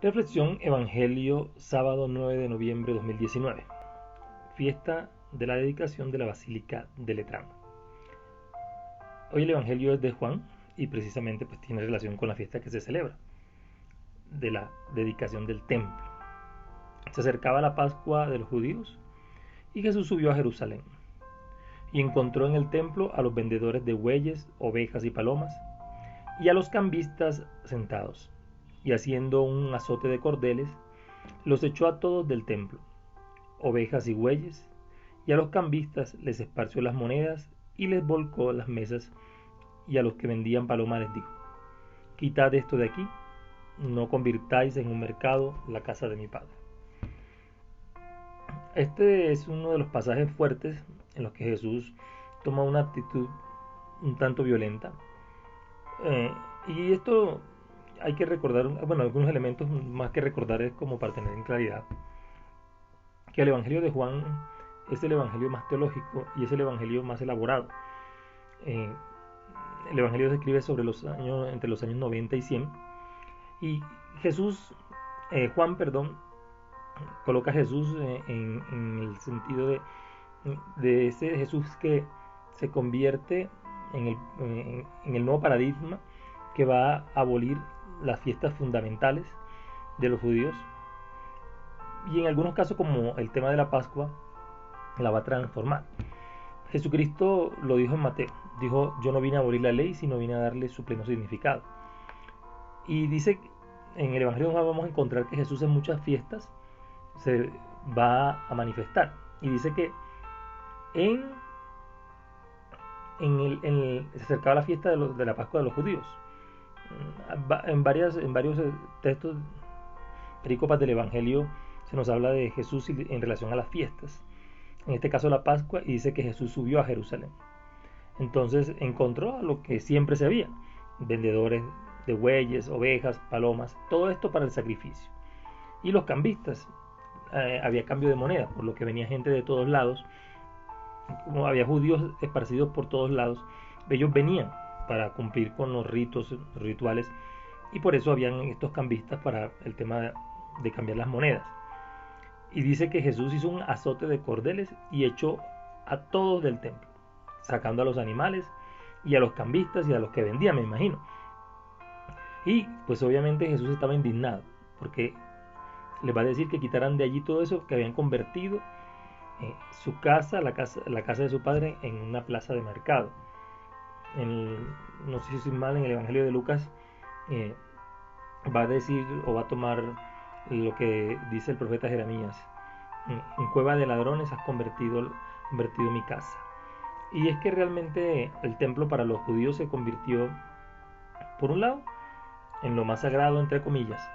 Reflexión Evangelio, sábado 9 de noviembre de 2019. Fiesta de la dedicación de la Basílica de Letrán. Hoy el Evangelio es de Juan y precisamente pues tiene relación con la fiesta que se celebra, de la dedicación del templo. Se acercaba la Pascua de los judíos y Jesús subió a Jerusalén y encontró en el templo a los vendedores de bueyes, ovejas y palomas y a los cambistas sentados, y haciendo un azote de cordeles, los echó a todos del templo, ovejas y bueyes, y a los cambistas les esparció las monedas y les volcó las mesas, y a los que vendían palomas les dijo: quitad esto de aquí, no convirtáis en un mercado la casa de mi padre. Este es uno de los pasajes fuertes en los que Jesús toma una actitud un tanto violenta. Y esto hay que recordar, bueno, algunos elementos más que recordar es como para tener en claridad que el Evangelio de Juan es el Evangelio más teológico y es el Evangelio más elaborado. El Evangelio se escribe sobre entre los años 90 y 100, y Juan, coloca a Jesús en el sentido de ese Jesús que se convierte en el nuevo paradigma que va a abolir las fiestas fundamentales de los judíos, y en algunos casos, como el tema de la Pascua, la va a transformar. Jesucristo lo dijo en Mateo, dijo: yo no vine a abolir la ley, sino vine a darle su pleno significado. Y dice, en el Evangelio vamos a encontrar que Jesús en muchas fiestas se va a manifestar, y dice que se acercaba la fiesta de la Pascua de los judíos. En varios textos, perícopas del Evangelio, se nos habla de Jesús en relación a las fiestas, en este caso la Pascua, y dice que Jesús subió a Jerusalén. Entonces encontró a lo que siempre se había: vendedores de bueyes, ovejas, palomas, todo esto para el sacrificio. Y los cambistas, había cambio de moneda, por lo que venía gente de todos lados. Como había judíos esparcidos por todos lados, ellos venían para cumplir con los rituales, y por eso habían estos cambistas para el tema de cambiar las monedas. Y dice que Jesús hizo un azote de cordeles y echó a todos del templo, sacando a los animales y a los cambistas y a los que vendían, me imagino. Y pues obviamente Jesús estaba indignado, porque les va a decir que quitaran de allí todo eso, que habían convertido su casa, la casa de su padre, en una plaza de mercado. No sé si estoy mal, en el Evangelio de Lucas va a decir, o va a tomar lo que dice el profeta Jeremías: en cueva de ladrones has convertido mi casa. Y es que realmente el templo para los judíos se convirtió, por un lado, en lo más sagrado, entre comillas,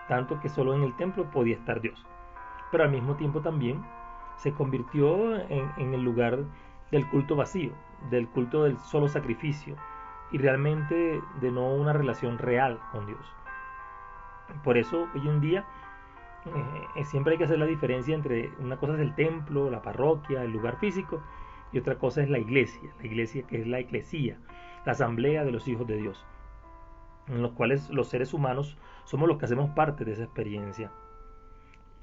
tanto que solo en el templo podía estar Dios, pero al mismo tiempo también se convirtió en el lugar del culto vacío, del culto del solo sacrificio, y realmente de no una relación real con Dios. Por eso hoy en día siempre hay que hacer la diferencia entre una cosa es el templo, la parroquia, el lugar físico, y otra cosa es la iglesia que es la eclesía, la asamblea de los hijos de Dios, en los cuales los seres humanos somos los que hacemos parte de esa experiencia.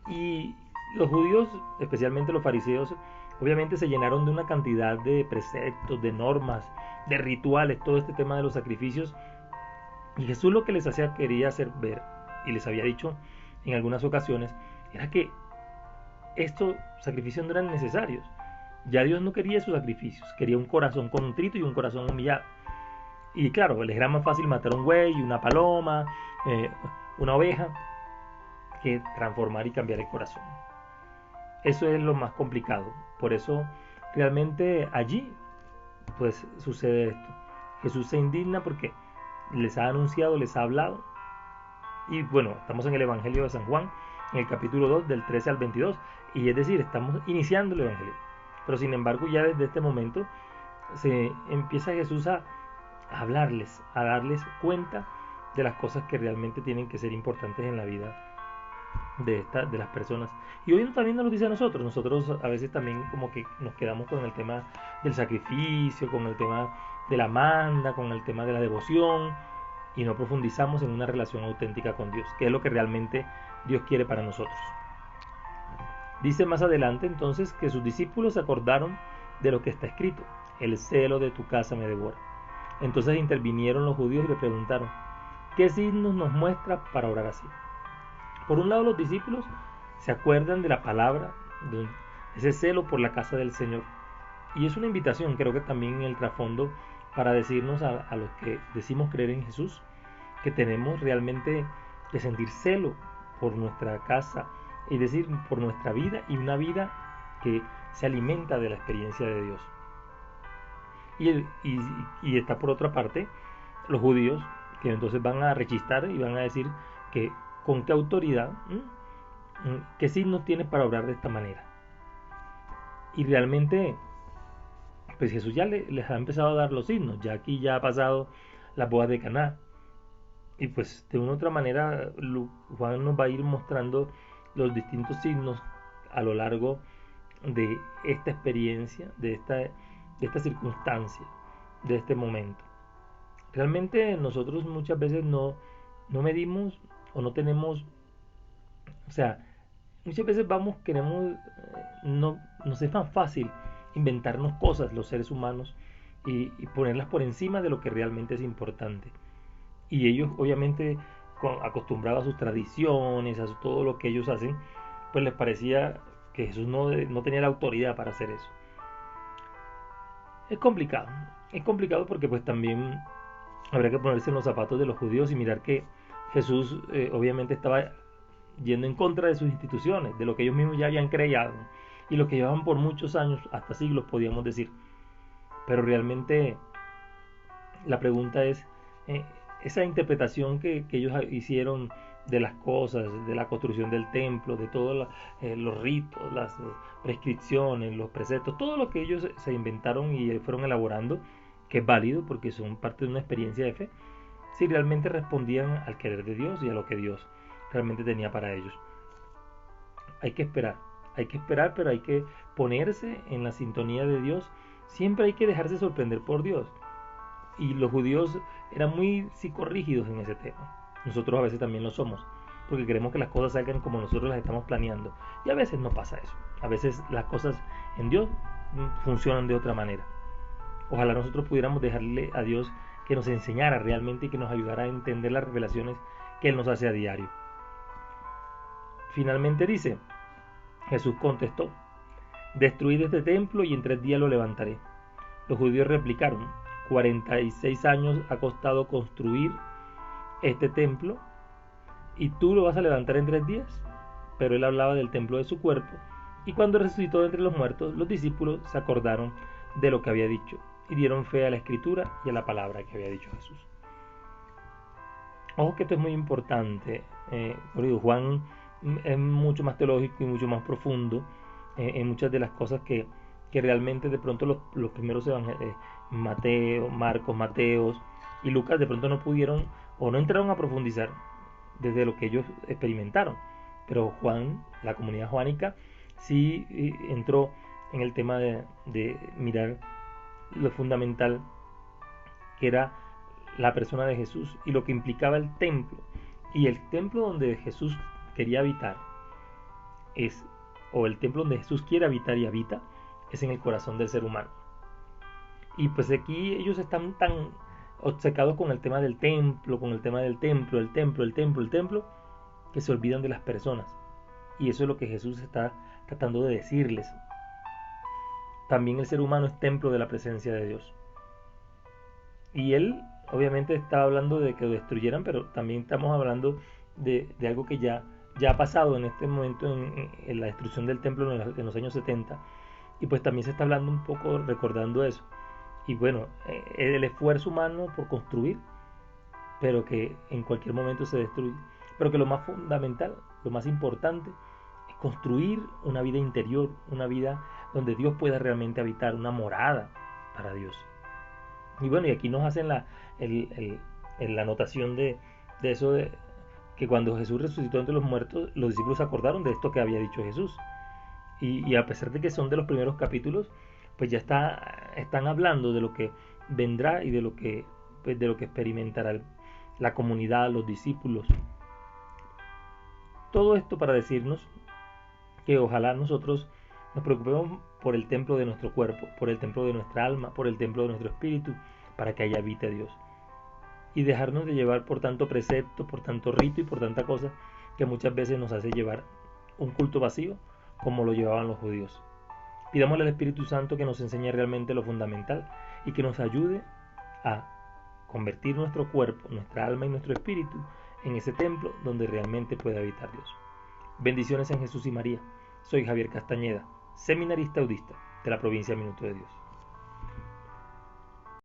Y los judíos, especialmente los fariseos, obviamente se llenaron de una cantidad de preceptos, de normas, de rituales, todo este tema de los sacrificios, y Jesús lo que les quería hacer ver, y les había dicho en algunas ocasiones, era que estos sacrificios no eran necesarios. Ya Dios no quería esos sacrificios, quería un corazón contrito y un corazón humillado. Y claro, les era más fácil matar un buey, una paloma, una oveja, que transformar y cambiar el corazón. Eso es lo más complicado. Por eso realmente allí pues sucede esto. Jesús se indigna porque les ha anunciado, les ha hablado. Y bueno, estamos en el Evangelio de San Juan, en el capítulo 2, del 13 al 22. Y es decir, estamos iniciando el Evangelio. Pero sin embargo, ya desde este momento se empieza Jesús a hablarles, a darles cuenta de las cosas que realmente tienen que ser importantes en la vida de las personas. Y hoy también nos lo dice a nosotros. Nosotros a veces también como que nos quedamos con el tema del sacrificio, con el tema de la manda, con el tema de la devoción, y no profundizamos en una relación auténtica con Dios, que es lo que realmente Dios quiere para nosotros. Dice más adelante entonces que sus discípulos se acordaron de lo que está escrito: el celo de tu casa me devora. Entonces intervinieron los judíos y le preguntaron: ¿qué signos nos muestra para orar así? Por un lado, los discípulos se acuerdan de la palabra, de ese celo por la casa del Señor. Y es una invitación, creo que también en el trasfondo, para decirnos a los que decimos creer en Jesús, que tenemos realmente que sentir celo por nuestra casa, y decir por nuestra vida, y una vida que se alimenta de la experiencia de Dios. Y está por otra parte los judíos, que entonces van a rechistar y van a decir que con qué autoridad, qué signos tienes para obrar de esta manera. Y realmente pues Jesús ya les ha empezado a dar los signos, ya aquí ya ha pasado las bodas de Caná, y pues de una u otra manera Juan nos va a ir mostrando los distintos signos a lo largo de esta experiencia, de esta circunstancia, de este momento. Realmente nosotros muchas veces no medimos o no tenemos, o sea, muchas veces queremos, no nos es más fácil inventarnos cosas los seres humanos y ponerlas por encima de lo que realmente es importante. Y ellos obviamente acostumbrados a sus tradiciones, a todo lo que ellos hacen, pues les parecía que Jesús no tenía la autoridad para hacer eso. Es complicado porque pues también habría que ponerse en los zapatos de los judíos y mirar que Jesús obviamente estaba yendo en contra de sus instituciones, de lo que ellos mismos ya habían creado y lo que llevaban por muchos años, hasta siglos podríamos decir. Pero realmente la pregunta es, esa interpretación que ellos hicieron de las cosas, de la construcción del templo, de todos los ritos, las prescripciones, los preceptos, todo lo que ellos se inventaron y fueron elaborando, que es válido porque son parte de una experiencia de fe, si realmente respondían al querer de Dios y a lo que Dios realmente tenía para ellos. Hay que esperar, pero hay que ponerse en la sintonía de Dios. Siempre hay que dejarse sorprender por Dios. Y los judíos eran muy psicorrígidos en ese tema. Nosotros a veces también lo somos, porque queremos que las cosas salgan como nosotros las estamos planeando. Y a veces no pasa eso. A veces las cosas en Dios funcionan de otra manera. Ojalá nosotros pudiéramos dejarle a Dios que nos enseñara realmente y que nos ayudara a entender las revelaciones que Él nos hace a diario. Finalmente dice, Jesús contestó: destruid este templo y en 3 días lo levantaré. Los judíos replicaron: 46 años ha costado construir este templo y tú lo vas a levantar en 3 días. Pero él hablaba del templo de su cuerpo, y cuando resucitó de entre los muertos, los discípulos se acordaron de lo que había dicho y dieron fe a la escritura y a la palabra que había dicho Jesús. Ojo que esto es muy importante. Juan es mucho más teológico y mucho más profundo en muchas de las cosas que realmente de pronto los primeros evangelios, Mateo, Marcos, Mateos y Lucas de pronto no pudieron o no entraron a profundizar desde lo que ellos experimentaron. Pero Juan, la comunidad juánica, sí entró en el tema de mirar lo fundamental que era la persona de Jesús y lo que implicaba el templo. Y el templo donde Jesús quería habitar o el templo donde Jesús quiere habitar y habita, es en el corazón del ser humano. Y pues aquí ellos están tan obcecados con el tema del templo, con el tema del templo, el templo, que se olvidan de las personas. Y eso es lo que Jesús está tratando de decirles. También el ser humano es templo de la presencia de Dios. Y él obviamente estaba hablando de que lo destruyeran, pero también estamos hablando de algo que ya ha pasado en este momento en la destrucción del templo en los años 70. Y pues también se está hablando un poco recordando eso. Y bueno, el esfuerzo humano por construir, pero que en cualquier momento se destruye. Pero que lo más fundamental, lo más importante, es construir una vida interior, una vida donde Dios pueda realmente habitar, una morada para Dios. Y bueno, y aquí nos hacen la anotación de eso, de que cuando Jesús resucitó entre los muertos, los discípulos se acordaron de esto que había dicho Jesús. Y a pesar de que son de los primeros capítulos, pues ya están hablando de lo que vendrá y de lo que experimentará la comunidad, los discípulos. Todo esto para decirnos que ojalá nosotros nos preocupemos por el templo de nuestro cuerpo, por el templo de nuestra alma, por el templo de nuestro espíritu, para que allá habite Dios. Y dejarnos de llevar por tanto precepto, por tanto rito y por tanta cosa que muchas veces nos hace llevar un culto vacío como lo llevaban los judíos. Pidámosle al Espíritu Santo que nos enseñe realmente lo fundamental y que nos ayude a convertir nuestro cuerpo, nuestra alma y nuestro espíritu en ese templo donde realmente puede habitar Dios. Bendiciones en Jesús y María. Soy Javier Castañeda, seminarista audista de la provincia Minuto de Dios.